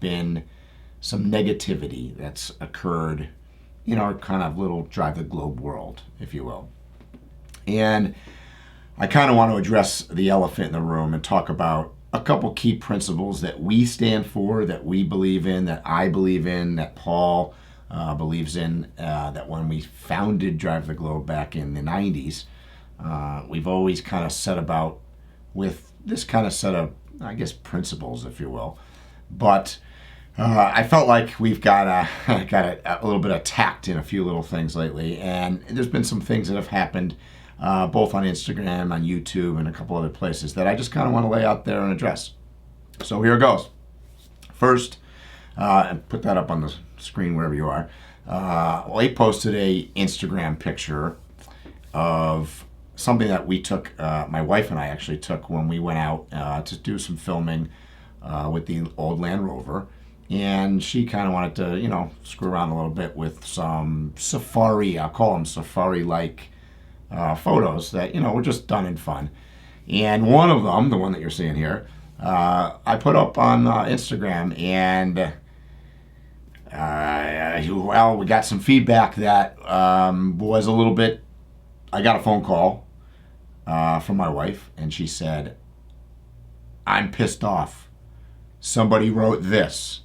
been some negativity that's occurred in our kind of little drive the globe world, if you will. And I kind of want to address the elephant in the room and talk about a couple key principles that we stand for, that we believe in, that I believe in, that Paul believes in, that when we founded Drive the Globe back in the 90s, we've always kind of set about with this kind of set of, I guess, principles, if you will. But I felt like we've got a little bit of tact in a few little things lately, and there's been some things that have happened both on Instagram, on YouTube, and a couple other places that I just kind of want to lay out there and address. So here it goes. First, and put that up on the screen wherever you are. I posted a Instagram picture of something that we took, my wife and I actually took when we went out to do some filming with the old Land Rover. And she kind of wanted to, screw around a little bit with some safari, I'll call them safari-like photos that, were just done in fun. And one of them, the one that you're seeing here, I put up on Instagram, and we got some feedback that was a little bit. I got a phone call from my wife, and she said, "I'm pissed off. Somebody wrote this,"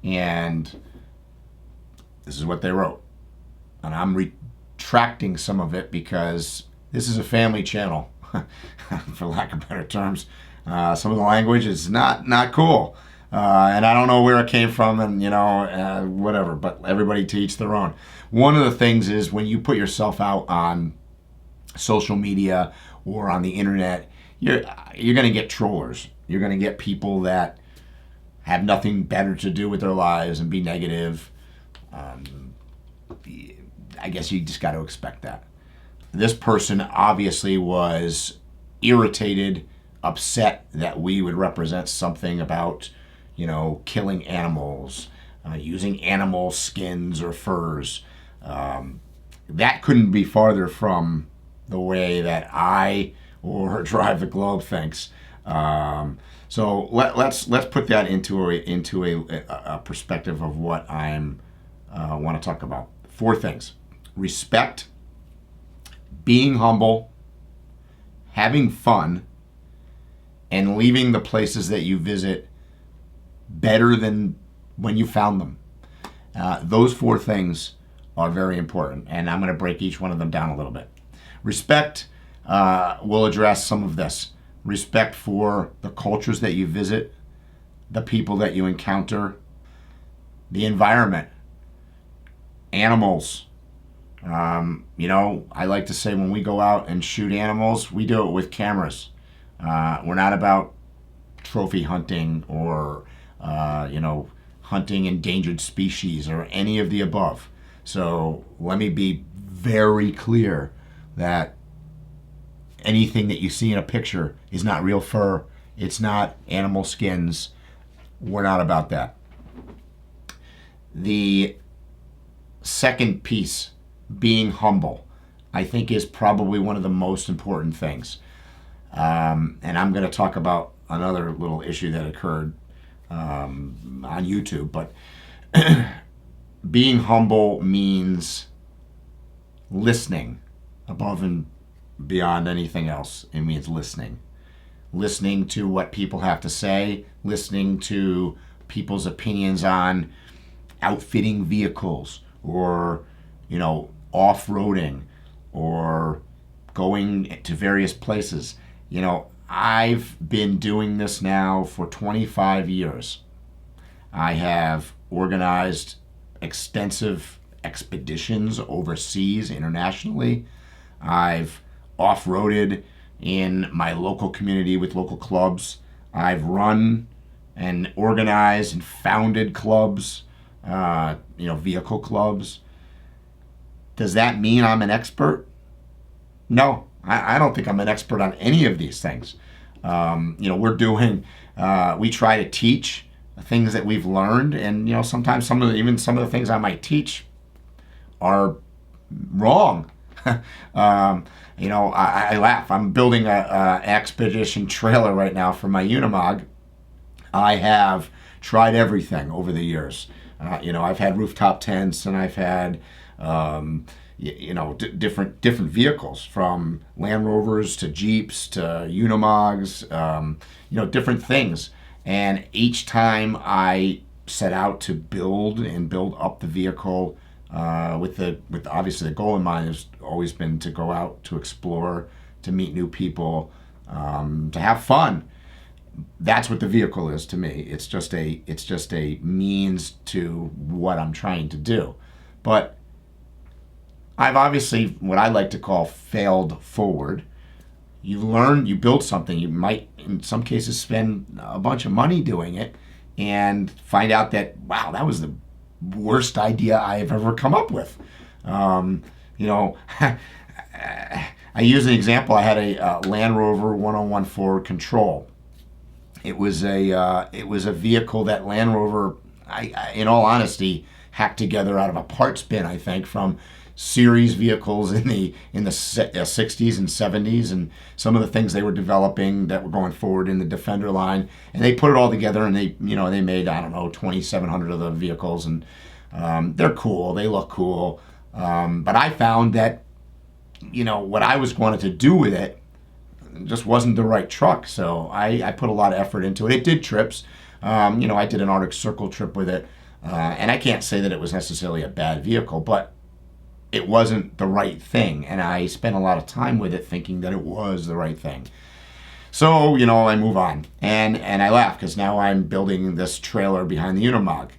and this is what they wrote. And I'm retracting some of it because this is a family channel, for lack of better terms. Some of the language is not cool. And I don't know where it came from, and whatever, but everybody to each their own. One of the things is when you put yourself out on social media or on the internet, you're going to get trollers. You're going to get people that have nothing better to do with their lives and be negative. I guess you just got to expect that. This person obviously was irritated, upset that we would represent something about, killing animals, using animal skins or furs. That couldn't be farther from the way that I or Drive the Globe thinks. So let's put that into a perspective of what I'm want to talk about. 4 things: respect, being humble, having fun, and leaving the places that you visit better than when you found them. Those 4 things are very important, and I'm going to break each one of them down a little bit. Respect, will address some of this. Respect for the cultures that you visit, the people that you encounter, the environment, animals. I like to say when we go out and shoot animals, we do it with cameras. We're not about trophy hunting or, hunting endangered species or any of the above. So let me be very clear that anything that you see in a picture is not real fur. It's not animal skins. We're not about that. The second piece, being humble, I think is probably one of the most important things. And I'm going to talk about another little issue that occurred on YouTube. But being humble means listening above and beyond anything else. It means listening. Listening to what people have to say, listening to people's opinions on outfitting vehicles or, off-roading or going to various places. I've been doing this now for 25 years. I have organized extensive expeditions overseas, internationally. I've off-roaded in my local community with local clubs. I've run and organized and founded clubs, vehicle clubs. Does that mean I'm an expert? No, I don't think I'm an expert on any of these things. We try to teach things that we've learned, and sometimes some of the things I might teach are wrong. I laugh. I'm building a expedition trailer right now for my Unimog. I have tried everything over the years. I've had rooftop tents, and I've had different vehicles, from Land Rovers to Jeeps to Unimogs, different things. And each time I set out to build up the vehicle, with obviously the goal in mind has always been to go out to explore, to meet new people, to have fun. That's what the vehicle is to me. It's just a means to what I'm trying to do. But I've obviously, what I like to call, failed forward. You learn, you build something. You might, in some cases, spend a bunch of money doing it and find out that, wow, that was the worst idea I've ever come up with. I use an example. I had a Land Rover 101 Ford Control. It was a vehicle that Land Rover, in all honesty, hacked together out of a parts bin, I think, from series vehicles in the 60s and 70s, and some of the things they were developing that were going forward in the Defender line, and they put it all together, and they made, I don't know, 2,700 of the vehicles, and they're cool, they look cool, but I found that what I was wanting to do with it just wasn't the right truck. So I put a lot of effort into it. It did trips. I did an Arctic Circle trip with it, and I can't say that it was necessarily a bad vehicle, but it wasn't the right thing, and I spent a lot of time with it thinking that it was the right thing. So, I move on, and I laugh, because now I'm building this trailer behind the Unimog.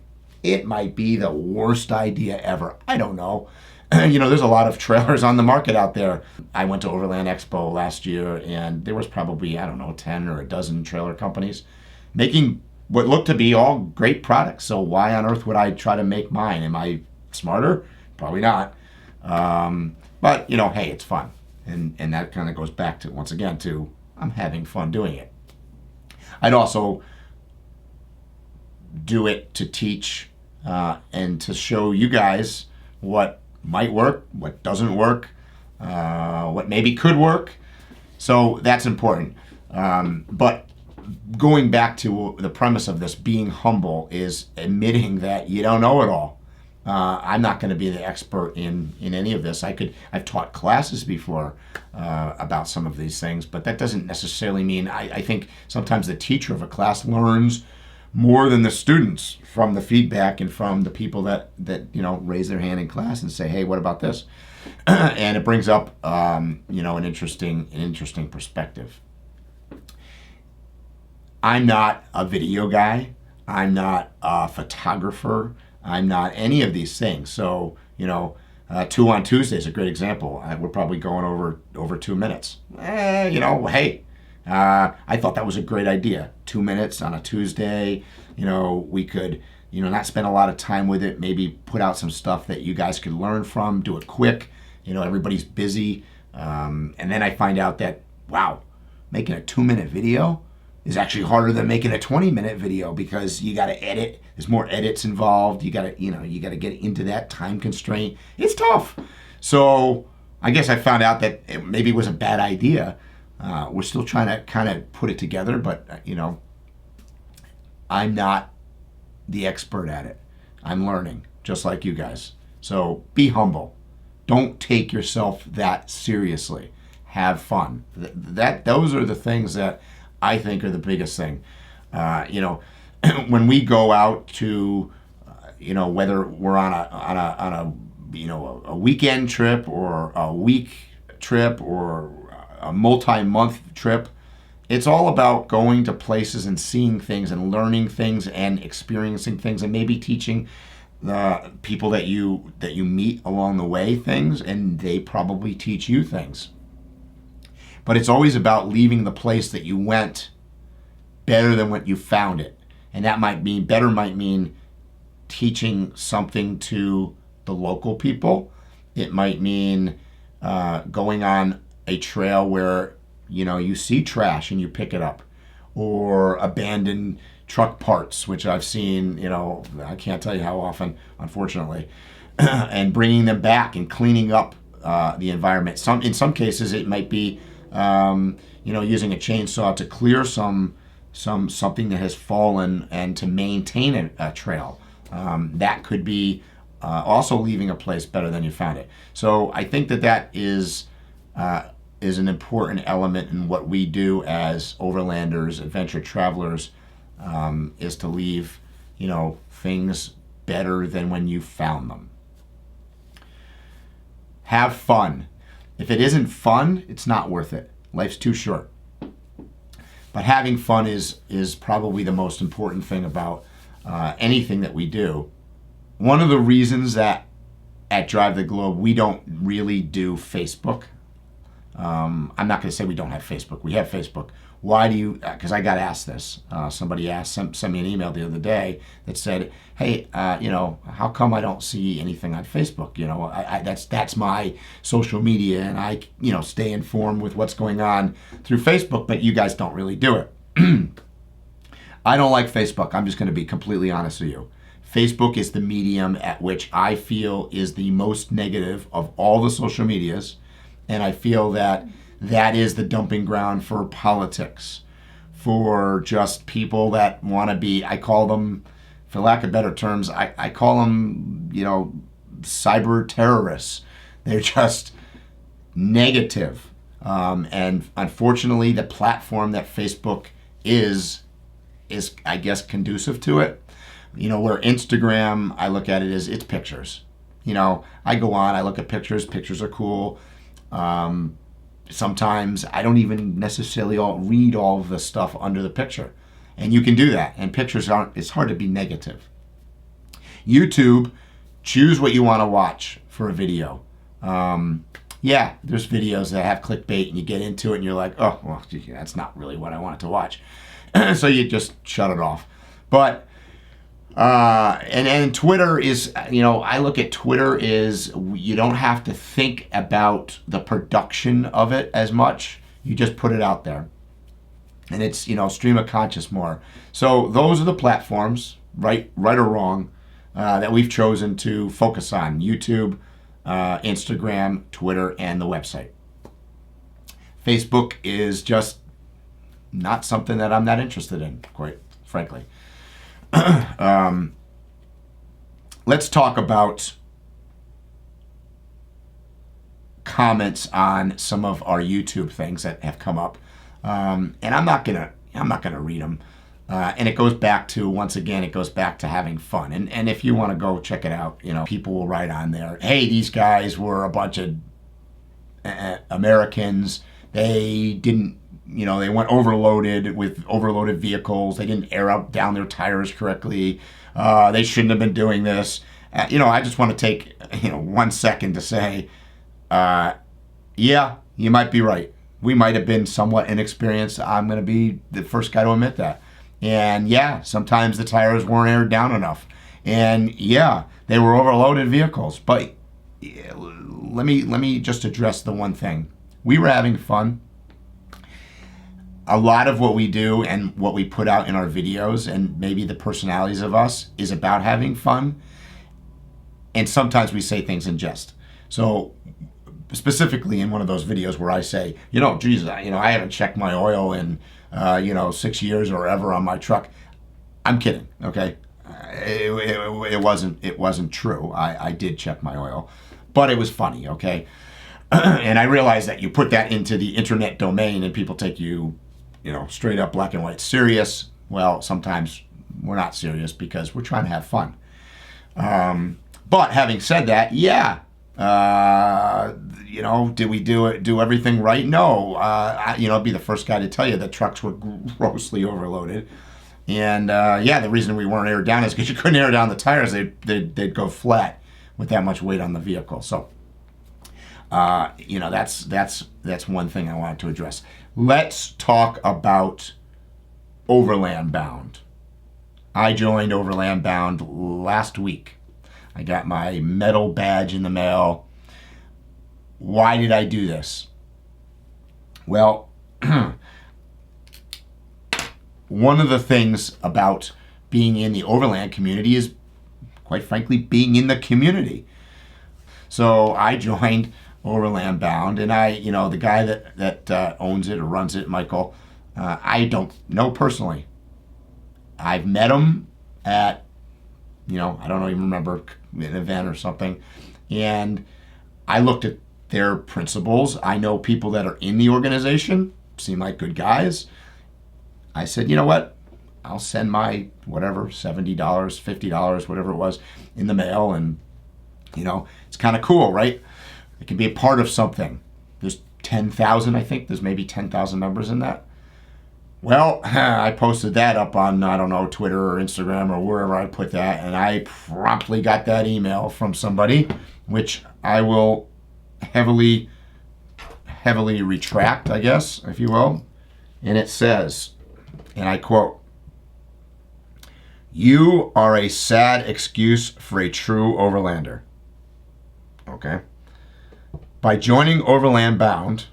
It might be the worst idea ever. I don't know. There's a lot of trailers on the market out there. I went to Overland Expo last year, and there was probably, 10 or a dozen trailer companies making what looked to be all great products. So why on earth would I try to make mine? Am I smarter? Probably not. But hey, it's fun. And that kind of goes back to, once again, to I'm having fun doing it. I'd also do it to teach, and to show you guys what might work, what doesn't work, what maybe could work. So that's important. But going back to the premise of this, being humble is admitting that you don't know it all. I'm not going to be the expert in any of this. I've taught classes before about some of these things, but that doesn't necessarily mean, I think sometimes the teacher of a class learns more than the students from the feedback and from the people that raise their hand in class and say, hey, what about this? And it brings up an interesting perspective. I'm not a video guy. I'm not a photographer. I'm not any of these things. So, 2 on Tuesday is a great example. We're probably going over 2 minutes. Hey, I thought that was a great idea. 2 minutes on a Tuesday. We could, not spend a lot of time with it. Maybe put out some stuff that you guys could learn from. Do it quick. Everybody's busy. And then I find out that, wow, making a 2-minute video is actually harder than making a 20-minute video, because you got to edit. There's more edits involved. You got to get into that time constraint. It's tough. So I guess I found out that it maybe was a bad idea. We're still trying to kind of put it together, but I'm not the expert at it. I'm learning, just like you guys. So be humble. Don't take yourself that seriously. Have fun. Those are the things that I think are the biggest thing. When we go out to, whether we're on a weekend trip or a week trip or a multi-month trip, it's all about going to places and seeing things and learning things and experiencing things, and maybe teaching the people that you meet along the way things, and they probably teach you things. But it's always about leaving the place that you went better than what you found it. And that might mean teaching something to the local people. It might mean going on a trail where you see trash and you pick it up, or abandoned truck parts, which I've seen, I can't tell you how often, unfortunately, and bringing them back and cleaning up the environment. In some cases, it might be using a chainsaw to clear some something that has fallen, and to maintain a trail. That could be also leaving a place better than you found it. So I think that is an important element in what we do as overlanders, adventure travelers, is to leave, things better than when you found them. Have fun. If it isn't fun, it's not worth it. Life's too short. But having fun is probably the most important thing about anything that we do. One of the reasons that at Drive the Globe we don't really do Facebook. I'm not going to say we don't have Facebook. We have Facebook. Why do you? Because I got asked this. Somebody sent me an email the other day that said, "Hey, how come I don't see anything on Facebook? That's my social media, and I, stay informed with what's going on through Facebook, but you guys don't really do it." I don't like Facebook. I'm just going to be completely honest with you. Facebook is the medium at which I feel is the most negative of all the social medias. And I feel that is the dumping ground for politics, for just people that want to be, I call them, for lack of better terms, I call them, cyber terrorists. They're just negative. And unfortunately, the platform that Facebook is, I guess, conducive to it. Where Instagram, I look at it as it's pictures. I go on, I look at pictures. Pictures are cool. Sometimes I don't even necessarily read all of the stuff under the picture. And you can do that. And pictures it's hard to be negative. YouTube, choose what you want to watch for a video. There's videos that have clickbait and you get into it and you're like, oh, well, that's not really what I wanted to watch. So you just shut it off. But and Twitter is, I look at Twitter is you don't have to think about the production of it as much. You just put it out there. And it's, stream of conscious more. So those are the platforms, right or wrong, that we've chosen to focus on. YouTube, Instagram, Twitter, and the website. Facebook is just not something that I'm that interested in, quite frankly. Let's talk about comments on some of our YouTube things that have come up, and I'm not gonna read them. And it goes back to having fun. And if you want to go check it out, people will write on there, hey, these guys were a bunch of Americans. They didn't. They went overloaded with overloaded vehicles. They didn't air up down their tires correctly. They shouldn't have been doing this. I just want to take 1 second to say, yeah, you might be right. We might have been somewhat inexperienced. I'm going to be the first guy to admit that. And yeah, sometimes the tires weren't aired down enough. And yeah, they were overloaded vehicles. But let me just address the one thing. We were having fun. A lot of what we do and what we put out in our videos and maybe the personalities of us is about having fun. And sometimes we say things in jest. So specifically in one of those videos where I say, geez, I haven't checked my oil in, 6 years or ever on my truck. I'm kidding, okay? It wasn't true. I did check my oil, but it was funny, okay? And I realize that you put that into the internet domain and people take you, straight up black and white serious. Well, sometimes we're not serious because we're trying to have fun. But having said that, yeah, did we do everything right? No. I'd be the first guy to tell you that trucks were grossly overloaded. And the reason we weren't aired down is because you couldn't air down the tires. They'd go flat with that much weight on the vehicle. So, that's one thing I wanted to address. Let's talk about Overland Bound. I joined Overland Bound last week. I got my metal badge in the mail. Why did I do this? Well, one of the things about being in the Overland community is, quite frankly, being in the community. So I joined Overland Bound, and the guy that owns it or runs it, Michael, I don't know personally. I've met them at, I don't even remember, an event or something. And I looked at their principles. I know people that are in the organization, seem like good guys. I said, you know what? I'll send my whatever, $70, $50, whatever it was, in the mail. And, it's kind of cool, right? It can be a part of something. There's 10,000, I think. There's maybe 10,000 members in that. Well, I posted that up on, I don't know, Twitter or Instagram or wherever I put that, and I promptly got that email from somebody, which I will heavily retract, I guess, if you will. And it says, and I quote, "You are a sad excuse for a true overlander." Okay? By joining Overland Bound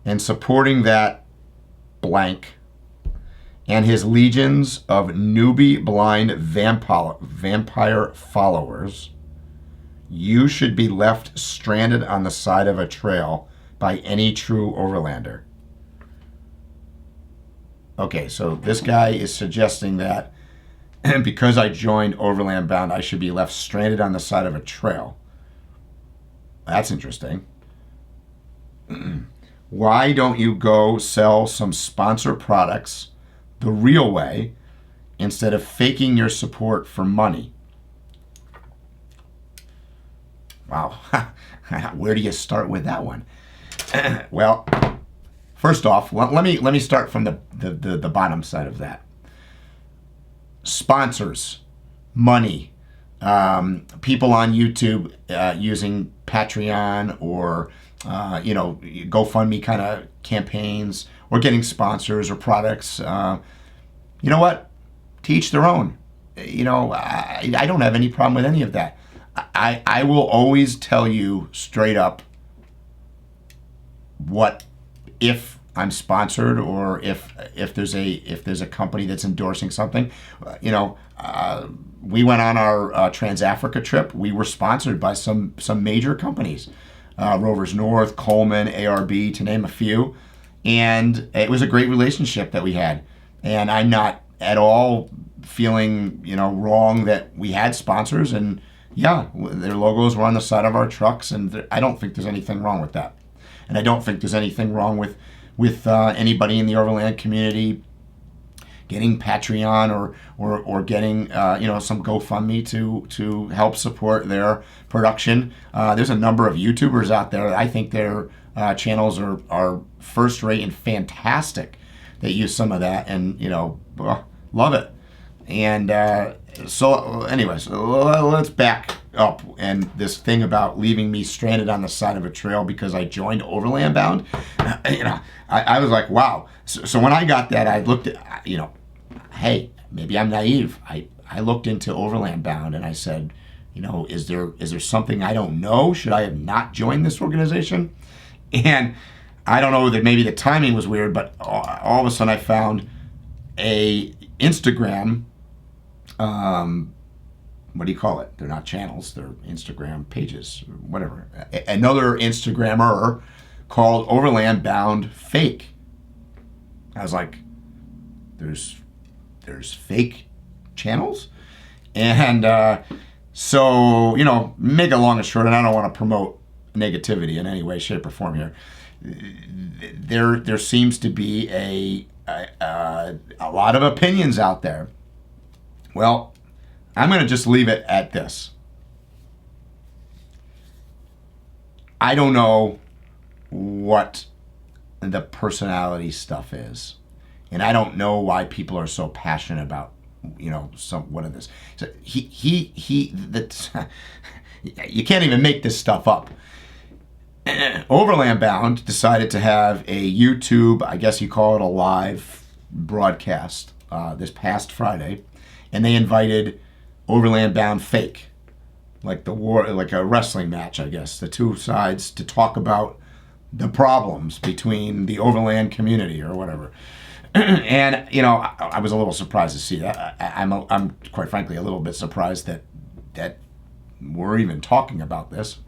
and supporting that blank and his legions of newbie blind vampire followers, you should be left stranded on the side of a trail by any true overlander. Okay, so this guy is suggesting that because I joined Overland Bound, I should be left stranded on the side of a trail. That's interesting. Why don't you go sell some sponsor products the real way instead of faking your support for money? Wow. Where do you start with that one? Well, first off, let me start from the bottom side of that. Sponsors, money, people on YouTube using Patreon or GoFundMe kind of campaigns, or getting sponsors or products. You know what? To each their own. I don't have any problem with any of that. I will always tell you straight up what, if I'm sponsored or if there's a company that's endorsing something. We went on our Trans-Africa trip. We were sponsored by some major companies. Rovers North, Coleman, ARB, to name a few. And it was a great relationship that we had. And I'm not at all feeling, wrong that we had sponsors. And yeah, their logos were on the side of our trucks. And I don't think there's anything wrong with that. And I don't think there's anything wrong with anybody in the Overland community getting Patreon or getting some GoFundMe to help support their production. There's a number of YouTubers out there that I think their channels are first rate and fantastic that use some of that, and love it. And so anyways, let's back up. And this thing about leaving me stranded on the side of a trail because I joined Overland Bound, I was like, wow. So when I got that, I looked at, hey, maybe I'm naive. I looked into Overland Bound and I said, is there something I don't know? Should I have not joined this organization? And I don't know that maybe the timing was weird, but all of a sudden I found a Instagram, what do you call it? They're not channels, they're Instagram pages, whatever. Another Instagrammer called Overland Bound Fake. I was like, there's fake channels? And so, make it long and short, and I don't want to promote negativity in any way, shape, or form here. There seems to be a lot of opinions out there. Well, I'm going to just leave it at this. I don't know what the personality stuff is, and I don't know why people are so passionate about what of this. So you can't even make this stuff up. Overland Bound decided to have a YouTube, I guess you call it a live broadcast, this past Friday, and they invited Overland Bound Fake, like a wrestling match, I guess, the two sides to talk about the problems between the Overland community or whatever. And I was a little surprised to see that. I'm quite frankly a little bit surprised that we're even talking about this.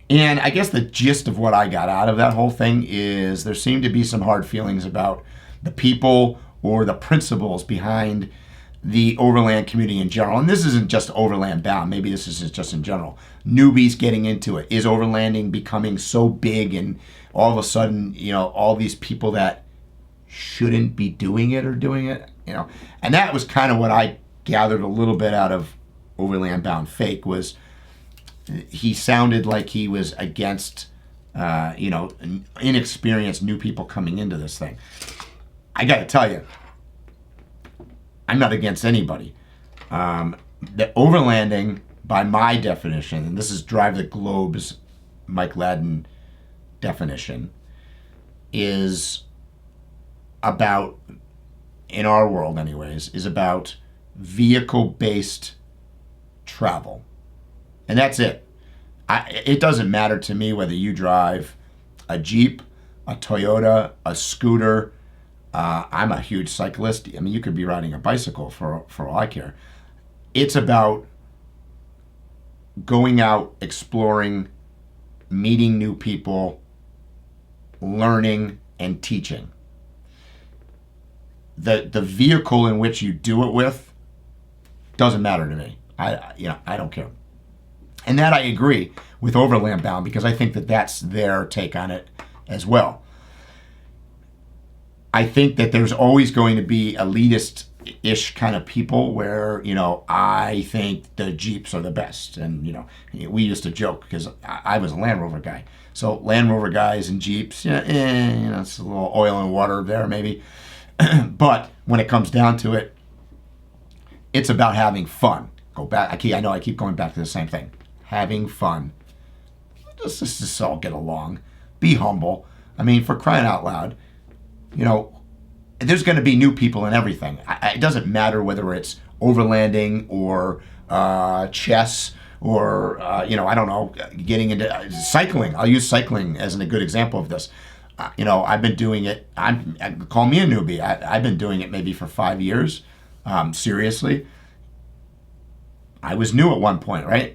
And I guess the gist of what I got out of that whole thing is there seemed to be some hard feelings about the people or the principles behind the overland community in general. And this isn't just overland bound. Maybe this is just in general. Newbies getting into it. Is overlanding becoming so big and all of a sudden, all these people that shouldn't be doing it are doing it, And that was kind of what I gathered a little bit out of Overland Bound Fake was he sounded like he was against, inexperienced new people coming into this thing. I got to tell you, I'm not against anybody. The overlanding, by my definition, and this is Drive the Globe's Mike Ladden definition, is about, in our world anyways, is about vehicle-based travel. And that's it. It doesn't matter to me whether you drive a Jeep, a Toyota, a scooter. I'm a huge cyclist. I mean, you could be riding a bicycle for all I care. It's about going out, exploring, meeting new people, learning, and teaching. The vehicle in which you do it with doesn't matter to me. I don't care. And that I agree with Overland Bound because I think that that's their take on it as well. I think that there's always going to be elitist-ish kind of people where, I think the Jeeps are the best. And, we used to joke because I was a Land Rover guy. So Land Rover guys and Jeeps, it's a little oil and water there maybe. But when it comes down to it, it's about having fun. I know I keep going back to the same thing. Having fun. Let's just all get along. Be humble. I mean, for crying out loud, there's going to be new people in everything. It doesn't matter whether it's overlanding or chess or, I don't know, getting into cycling. I'll use cycling as a good example of this. I've been doing it. Call me a newbie. I've been doing it maybe for 5 years. Seriously. I was new at one point, right?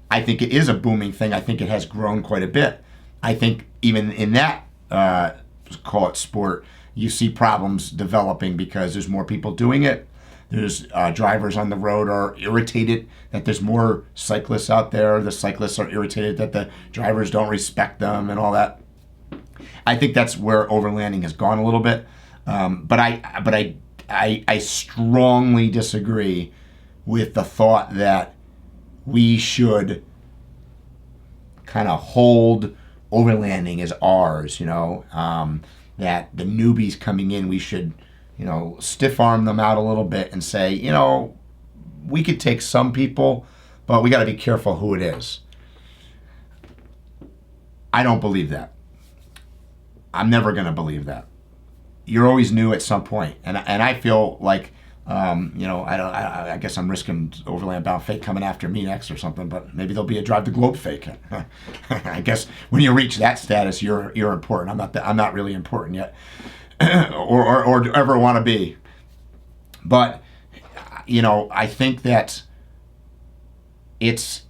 I think it is a booming thing. I think it has grown quite a bit. I think even in that, call it sport, you see problems developing because there's more people doing it. There's drivers on the road are irritated that there's more cyclists out there. The cyclists are irritated that the drivers don't respect them and all that. I think that's where overlanding has gone a little bit. But I strongly disagree with the thought that we should kind of hold overlanding as ours, that the newbies coming in, we should, stiff arm them out a little bit and say, we could take some people, but we got to be careful who it is. I don't believe that. I'm never going to believe that. You're always new at some point. And I feel like, I guess I'm risking Overland Bound Fake coming after me next or something, but maybe there'll be a Drive the Globe Fake. I guess when you reach that status, you're important. I'm not really important yet, or ever want to be. But I think that it's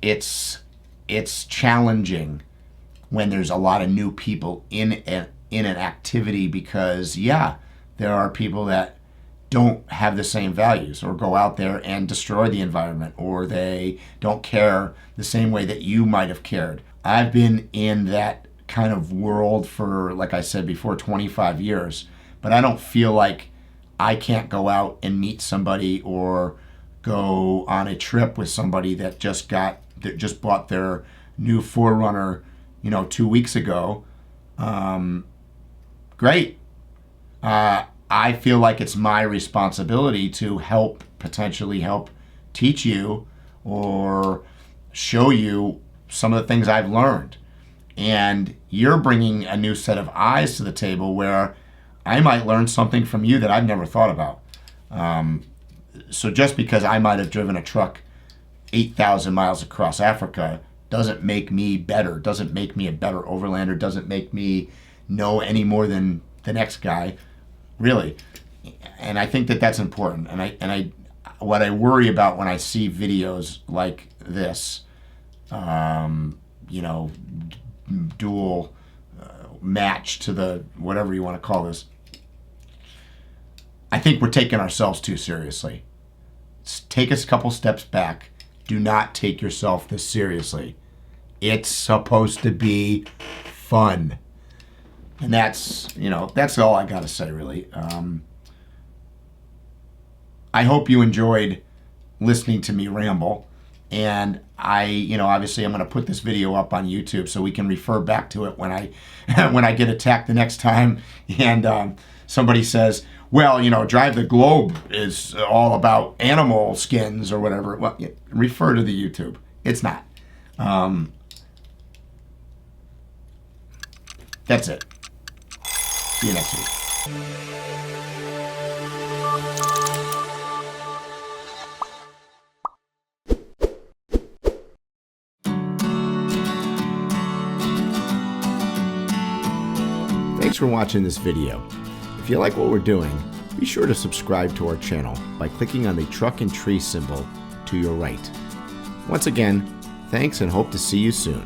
challenging when there's a lot of new people in an activity because there are people that don't have the same values or go out there and destroy the environment, or they don't care the same way that you might have cared. I've been in that kind of world for, like I said before, 25 years, but I don't feel like I can't go out and meet somebody or go on a trip with somebody that just bought their new 4Runner, 2 weeks ago. Great. I feel like it's my responsibility to potentially help teach you or show you some of the things I've learned. And you're bringing a new set of eyes to the table where I might learn something from you that I've never thought about. So just because I might have driven a truck 8,000 miles across Africa doesn't make me better, doesn't make me a better overlander, doesn't make me know any more than the next guy. Really. And I think that that's important. And what I worry about when I see videos like this, dual match to the whatever you want to call this. I think we're taking ourselves too seriously. Take us a couple steps back. Do not take yourself this seriously. It's supposed to be fun. And that's all I got to say, really. I hope you enjoyed listening to me ramble. And obviously I'm going to put this video up on YouTube so we can refer back to it when I when I get attacked the next time. And somebody says, well, Drive the Globe is all about animal skins or whatever. Well, refer to the YouTube. It's not. That's it. See you next week. Thanks for watching this video. If you like what we're doing, be sure to subscribe to our channel by clicking on the truck and tree symbol to your right. Once again, thanks and hope to see you soon.